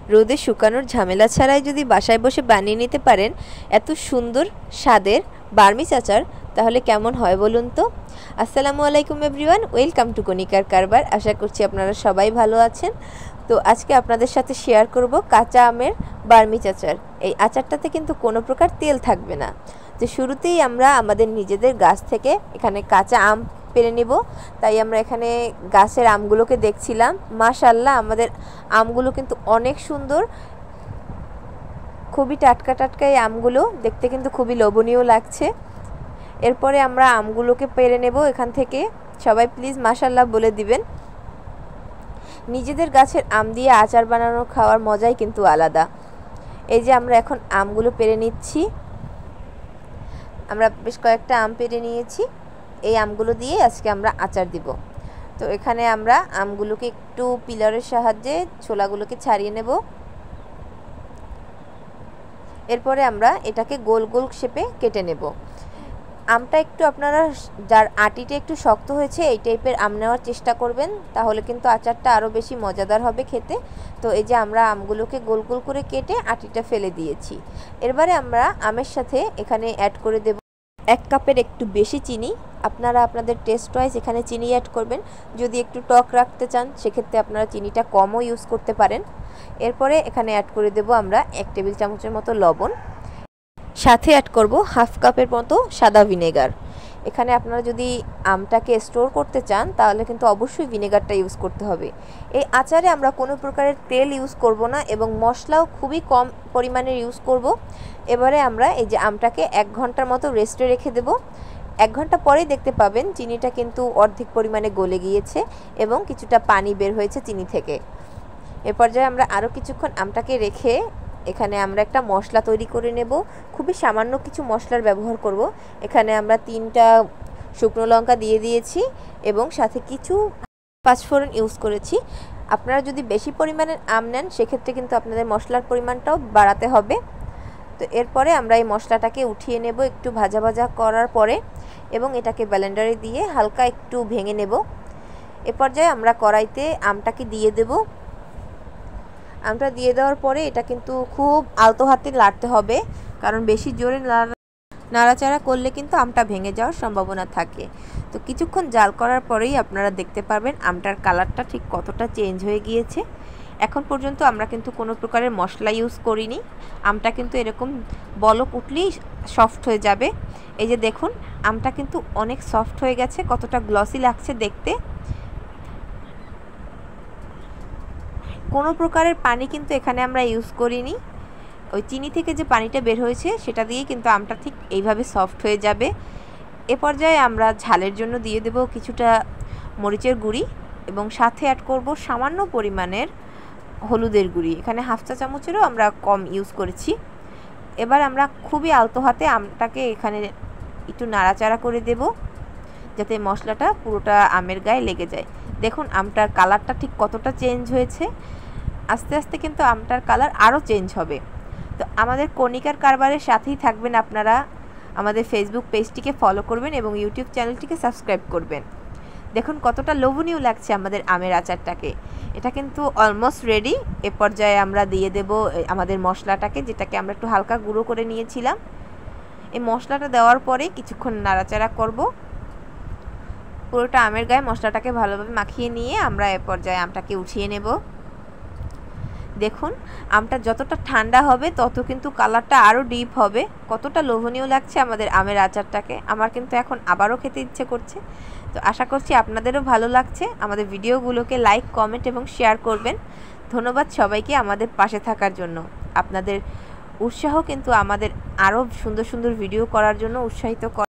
রোদে শুকানোর ঝামেলা ছাড়াই যদি বাসায় বসে বানিয়ে নিতে পারেন এত সুন্দর স্বাদের বার্মিজ আচার, তাহলে কেমন হয় বলুন তো। আসসালামু আলাইকুম এভরিওয়ান, ওয়েলকাম টু কণিকার কারবার। আশা করছি আপনারা সবাই ভালো আছেন। তো আজকে আপনাদের সাথে শেয়ার করব কাঁচা আমের বার্মিজ আচার। এই আচারটাতে কিন্তু কোনো প্রকার তেল থাকবে না। তো শুরুতেই আমরা আমাদের নিজেদের গাছ থেকে এখানে কাঁচা আম পেরে নেব। তাই আমরা এখানে গাছের আমগুলোকে দেখছিলাম। মাশাআল্লাহ, আমাদের আমগুলো কিন্তু অনেক সুন্দর, খুবই টাটকা টাটকা। এই আমগুলো দেখতে কিন্তু খুবই লোভনীয় লাগছে। এরপরে আমরা আমগুলোকে পেরে নেব এখান থেকে। সবাই প্লিজ মাশাআল্লাহ বলে দিবেন। নিজেদের গাছের আম দিয়ে আচার বানানো খাওয়ার মজাই কিন্তু আলাদা। এই যে আমরা এখন আমগুলো পেরে নিচ্ছি। আমরা বেশ কয়েকটা আম পেরে নিয়েছি। এই আমগুলো দিয়ে আজকে আমরা আচার দিব। তো এখানে আমরা আমগুলোকে একটু পিলারের সাহায্যে ছোলাগুলোকে ছাড়িয়ে নেব। এরপরে আমরা এটাকে গোল গোল শেপে কেটে নেব। আমটা একটু আপনারা যার আটিটা একটু শক্ত হয়েছে এই টাইপের আম নেওয়ার চেষ্টা করবেন, তাহলে কিন্তু আচারটা আরও বেশি মজাদার হবে খেতে। তো এই যে আমরা আমগুলোকে গোল গোল করে কেটে আটিটা ফেলে দিয়েছি। এরপরে আমরা আমের সাথে এখানে অ্যাড করে দেব 1 কাপের একটু বেশি চিনি। আপনারা আপনাদের টেস্ট ওয়াইজ এখানে চিনি অ্যাড করবেন। যদি একটু টক রাখতে চান সেক্ষেত্রে আপনারা চিনিটা কমও ইউজ করতে পারেন। এরপরে এখানে অ্যাড করে দেব আমরা 1 টেবিল চামচের মতো লবণ। সাথে অ্যাড করব 1/2 কাপের মতো সাদা ভিনেগার। এখানে আপনারা যদি আমটাকে স্টোর করতে চান তাহলে কিন্তু অবশ্যই ভিনেগারটা ইউজ করতে হবে। এই আচারে আমরা কোনো প্রকারের তেল ইউজ করব না এবং মশলাও খুবই কম পরিমাণে ইউজ করব। এবারে আমরা এই যে আমটাকে 1 ঘন্টার মতো রেস্টে রেখে দেব। 1 ঘন্টা পরেই দেখতে পাবেন চিনিটা কিন্তু অর্ধেক পরিমাণে গলে গিয়েছে এবং কিছুটা পানি বের হয়েছে চিনি থেকে। এ পর্যায়ে আমরা আরও কিছুক্ষণ আমটাকে রেখে এখানে আমরা একটা মশলা তৈরি করে নেব। খুবই সামান্য কিছু মশলার ব্যবহার করব। এখানে আমরা 3টা শুকনো লঙ্কা দিয়ে দিয়েছি এবং সাথে কিছু পাঁচফোড়ন ইউজ করেছি। আপনারা যদি বেশি পরিমাণের আম নেন সেক্ষেত্রে কিন্তু আপনাদের মশলার পরিমাণটাও বাড়াতে হবে। তো এরপরে আমরা এই মশলাটাকে উঠিয়ে নেব একটু ভাজা ভাজা করার পরে এবং এটাকে ব্লেন্ডারে দিয়ে হালকা একটু ভেঙে নেব। এ পর্যায়ে আমরা কড়াইতে আমটাকে দিয়ে দেব। আমটা দিয়ে দেওয়ার পরে এটা কিন্তু খুব আলতো হাতে নাড়তে হবে, কারণ বেশি জোরে নাড়াচাড়া করলে কিন্তু আমটা ভেঙে যাওয়ার সম্ভাবনা থাকে। তো কিছুক্ষণ জাল করার পরেই আপনারা দেখতে পারবেন আমটার কালারটা ঠিক কতটা চেঞ্জ হয়ে গিয়েছে। এখন পর্যন্ত আমরা কিন্তু কোনো প্রকারের মশলা ইউজ করিনি। আমটা কিন্তু এরকম বলক উঠলেই সফট হয়ে যাবে। এই যে দেখুন আমটা কিন্তু অনেক সফট হয়ে গেছে, কতটা গ্লসি লাগছে দেখতে। কোনো প্রকারের পানি কিন্তু এখানে আমরা ইউজ করিনি। ওই চিনি থেকে যে পানিটা বের হয়েছে সেটা দিয়ে কিন্তু আমটা ঠিক এইভাবে সফট হয়ে যাবে। এ পর্যায়ে আমরা ঝালের জন্য দিয়ে দেব কিছুটা মরিচের গুঁড়ি এবং সাথে অ্যাড করব সামান্য পরিমাণের হলুদের গুঁড়ি। এখানে 1/2 চা চামচেরও আমরা কম ইউজ করেছি। এবার আমরা খুবই আলতো হাতে আমটাকে এখানে একটু নাড়াচাড়া করে দেব যাতে মশলাটা পুরোটা আমের গায়ে লেগে যায়। দেখুন আমটার কালারটা ঠিক কতটা চেঞ্জ হয়েছে। আস্তে আস্তে কিন্তু আমটার কালার আরও চেঞ্জ হবে। তো আমাদের কণিকার কারবারের সাথেই থাকবেন আপনারা। আমাদের ফেসবুক পেজটিকে ফলো করবেন এবং ইউটিউব চ্যানেলটিকে সাবস্ক্রাইব করবেন। দেখুন কতটা লোভনীয় লাগছে আমাদের আমের আচারটাকে। এটা কিন্তু অলমোস্ট রেডি। এ পর্যায়ে আমরা দিয়ে দেব আমাদের মশলাটাকে, যেটাকে আমরা একটু হালকা গুঁড়ো করে নিয়েছিলাম। এই মশলাটা দেওয়ার পরে কিছুক্ষণ নাড়াচাড়া করব। পুরোটা আমের গায়ে মশলাটাকে ভালোভাবে মাখিয়ে নিয়ে আমরা এ পর্যায়ে আমটাকে উঠিয়ে নেব। দেখুন আমটা যতটা ঠান্ডা হবে তত কিন্তু কালারটা আরও ডিপ হবে। কতটা লোভনীয় লাগছে আমাদের আমের আচারটাকে। আমার কিন্তু এখন আবারও খেতে ইচ্ছে করছে। তো আশা করছি আপনাদেরও ভালো লাগছে। আমাদের ভিডিওগুলোকে লাইক, কমেন্ট এবং শেয়ার করবেন। ধন্যবাদ সবাইকে আমাদের পাশে থাকার জন্য। আপনাদের উৎসাহ কিন্তু আমাদের আরও সুন্দর সুন্দর ভিডিও করার জন্য উৎসাহিত করে।